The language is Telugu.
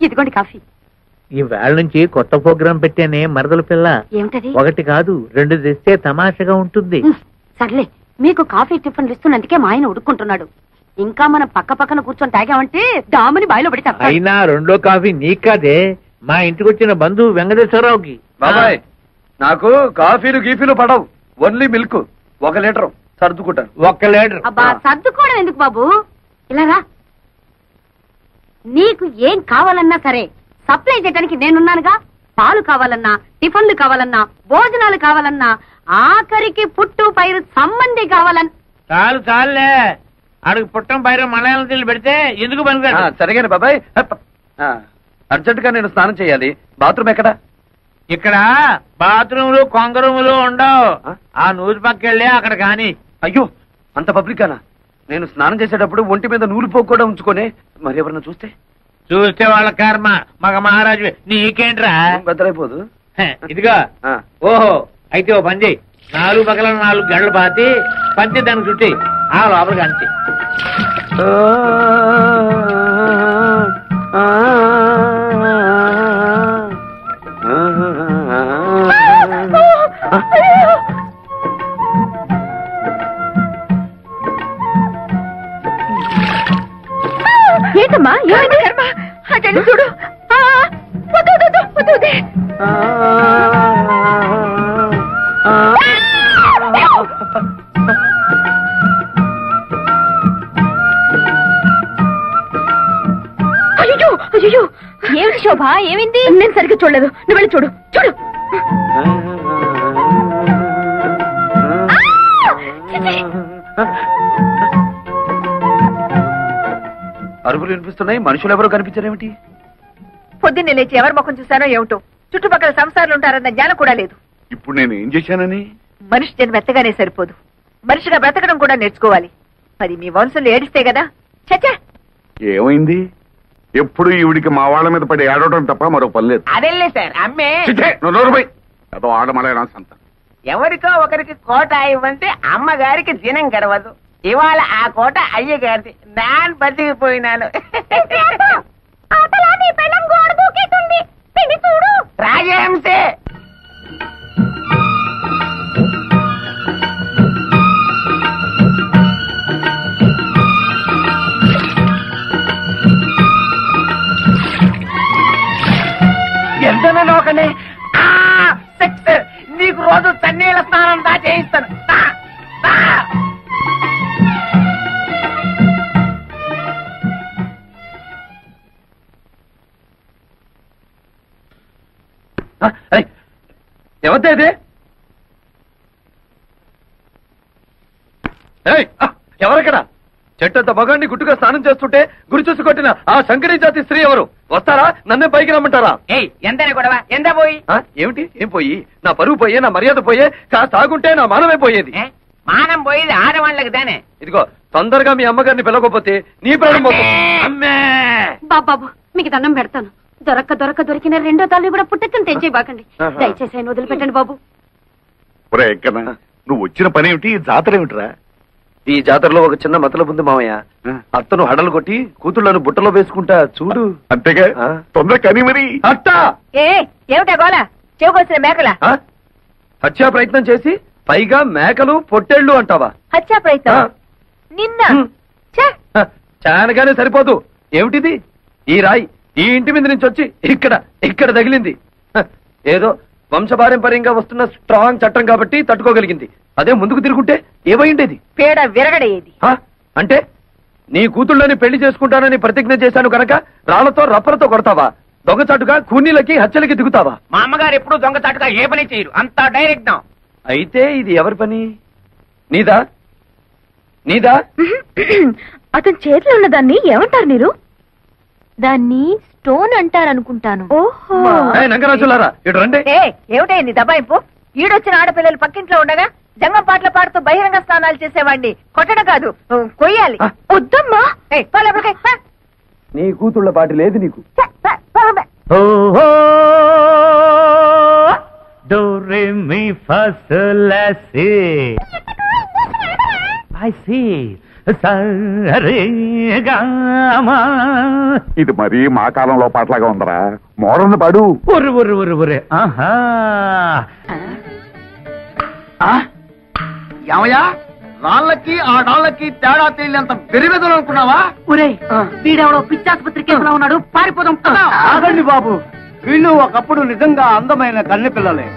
ఇదిగోండి కాఫీ. ఈ వేళ నుంచి కొత్త ప్రోగ్రాం పెట్టానే మరదల పిల్ల. ఏమిటది? 1 కాదు 2 తెస్తే తమాషగా ఉంటుంది. సర్లే, మీకు కాఫీ టిఫిన్లు ఇస్తున్నందుకే మా ఆయన ఉడుక్కుంటున్నాడు. ఇంకా మనం పక్క పక్కన కూర్చొని తాగామంటే దాముని బాయిలో పడి తప్ప. అయినా 2వ కాఫీ నీకు కాదే, మా ఇంటికి వచ్చిన బంధువు వెంకటేశ్వరరావుకి. బాబాయ్, నాకు కాఫీలు గీఫీలు పడవు, ఓన్లీ మిల్క్. 1 లీటర్ సర్దుకుంటాను. 1 లీటర్. అబ్బా, సర్దుకోవడం ఎందుకు బాబు, ఇలాగా. నీకు ఏం కావాలన్నా సరే సప్లై చేయడానికి నేనున్నానుగా. పాలు కావాలన్నా, టిఫిన్లు కావాలన్నా, భోజనాలు కావాలన్నా, ఆఖరికి పుట్టు పైరు సంబంధి కావాలన్నా. చాలులే, అడుగు పుట్టం పైరు మలయాళం తిల్లు పెడితే ఎందుకు పనికిరాడు. సరిగానే బాబాయ్, అర్జెంట్ గా నేను స్నానం చేయాలి. బాత్రూమ్ ఎక్కడ? ఇక్కడ బాత్రూములు కొంగరూములు ఉండవు. ఆ నూరు పక్కెళ్ళి అక్కడ కాని. అయ్యో, అంత పబ్లిక్ గానా? నేను స్నానం చేసేటప్పుడు ఒంటి మీద నూలు పోగు కూడా ఉంచుకొని మరి ఎవరన్నా చూస్తే వాళ్ళ కర్మ. మగ మహారాజు నీకేంట్రా, బెదరైపోదు. ఇదిగా. ఓహో, అయితే ఓ పని చెయ్యి, 4 పక్కల 4 గంటలు పాతి పంచి దానికి చుట్టి ఆ లోపలికి అంచి. ఏంటమ్మా, ఏమైంది? అటెండి చూడు. అయ్యో అయ్యో, ఏమిటి శోభ, ఏమైంది? నేను సరిగ్గా చూడలేదు, నువ్వు వెళ్ళి చూడు. చూడు. అరుపులు వినిపిస్తున్నాయి, మనుషులు ఎవరో కనిపించారేమిటి? పొద్దున్నే లేచి ఎవరి ముఖం చూశానో ఏమిటో. చుట్టుపక్కల సంసారాలు ఉంటారన్న జ్ఞానం కూడా లేదు. ఇప్పుడు నేను ఏం చేశానని? మనిషి జన్మ ఎత్తగానే సరిపోదు, మనిషిగా బ్రతకడం కూడా నేర్చుకోవాలి. మరి మీ వంశంలో ఏడిస్తే కదా. చచ్చా, ఏమైంది? ఎప్పుడు ఈవిడికి మా వాళ్ళ మీద పడి ఏడవడం తప్ప మరో పని లేదు. అదేలే సార్, అమ్మే అదో ఆడమలైనా సంత. ఎవరికో ఒకరికి కోట ఇవ్వంటే అమ్మగారికి దినం గడవదు. ఇవాళ ఆ కోట అయ్యగారిది, నాన్ బతికిపోయినాను. రాజహంసే. ఎంత నోకనే నీకు రోజు చన్నీళ్ళ స్నానం దా చేయిస్తాను. ఎవరిది? ఎవరక్కడ? చెట్టంత మగాన్ని గుట్టుగా స్నానం చేస్తుంటే గురి చూసి కొట్టిన ఆ శంకరీ జాతి స్త్రీ ఎవరు? వస్తారా? నన్నే పైకి రమ్మంటారా? ఎంతనే గొడవ, ఎంత పోయి? ఏమిటి? ఏం పోయి? నా పరువు పోయే, నా మర్యాద పోయే, కాస్త ఆగుంటే నా మానమే పోయేది. మానం పోయేది ఆడవాళ్ళకి దానే. ఇదిగో, తొందరగా మీ అమ్మగారిని పిలవకపోతే నీ ప్రాణం పోతుంది. అమ్మే బాబు, మీకు దండం పెడతాను. దొరికిన 2వ తల్లి కూడా పుట్టెత్తుని తెచ్చేయబాకండి. దయచేసి ఆయన వదిలిపెట్టండి బాబు. నువ్వు వచ్చిన పని ఏమిటి? జాతర ఏమిటిరా? ఈ జాతరలో ఒక చిన్న మతలబు ఉంది మామయ్య. అత్తను హడలు కొట్టి కూతుళ్లను బుట్టలో వేసుకుంటా చూడు. అంతేగా, తొందర కని మరి. అట్టా ఏమిటా గోళ? చెవుకొచ్చిన మేకల హత్యా ప్రయత్నం చేసి పైగా మేకలు పొట్టేళ్లు అంటావా? హత్యా ప్రయత్నం నిన్న చానగానే సరిపోదు. ఏమిటిది? ఈ రాయి ఈ ఇంటి మీద నుంచి వచ్చి ఇక్కడ తగిలింది. ఏదో వంశపారంపర్యంగా వస్తున్న స్ట్రాంగ్ చట్టం కాబట్టి తట్టుకోగలిగింది. అదే ముందుకు తిరుగుంటే ఏమైండేది? పేడ విరగడేది. అంటే నీ కూతుళ్ళని పెళ్లి చేసుకుంటానని ప్రతిజ్ఞ చేశాను కనుక రాళ్లతో రప్పలతో కొడతావా? దొంగచాటుగా కూనీలకి హత్యలకి దిగుతావా? మా అమ్మగారు ఎప్పుడు దొంగచాటుగా ఏ పని చేయరు, అంతా డైరెక్ట్. అయితే ఇది ఎవరి పని? నీదా? అతని చేతిలో ఉన్న దాన్ని ఏమంటారు మీరు? దాన్ని స్టోన్ అంటారనుకుంటాను. ఓహో, నంగరాజులారా ఇటు రండి. ఏమిటే నీ దబాయింపు? ఈడొచ్చిన ఆడపిల్లలు పక్కింట్లో ఉండగా జంగం పాటలు పాడుతూ బహిరంగ స్నానాలు చేసేవాడిని కొట్టడం కాదు, కొయ్యాలి. వద్దమ్మా. నీ కూతుళ్ళ పాటి లేదు నీకు. I see. సరేగామా. ఇది మరీ మా కాలంలో పాటలాగా ఉందరా, మోడర్న్ పాడు. ఒరు ఒరు ఒరు ఒరే. ఆహా, ఏమయ్యా, రాళ్ళకి ఆ డాళ్ళకి తేడా తెలియనంత వెరివెదలు అనుకున్నావా? ఒరే వీడెవడో పిచ్చాసుపత్రి కేసులో ఉన్నాడు, పారిపోదాం. ఆగండి బాబు, వీళ్ళు ఒకప్పుడు నిజంగా అందమైన కన్నె పిల్లలే.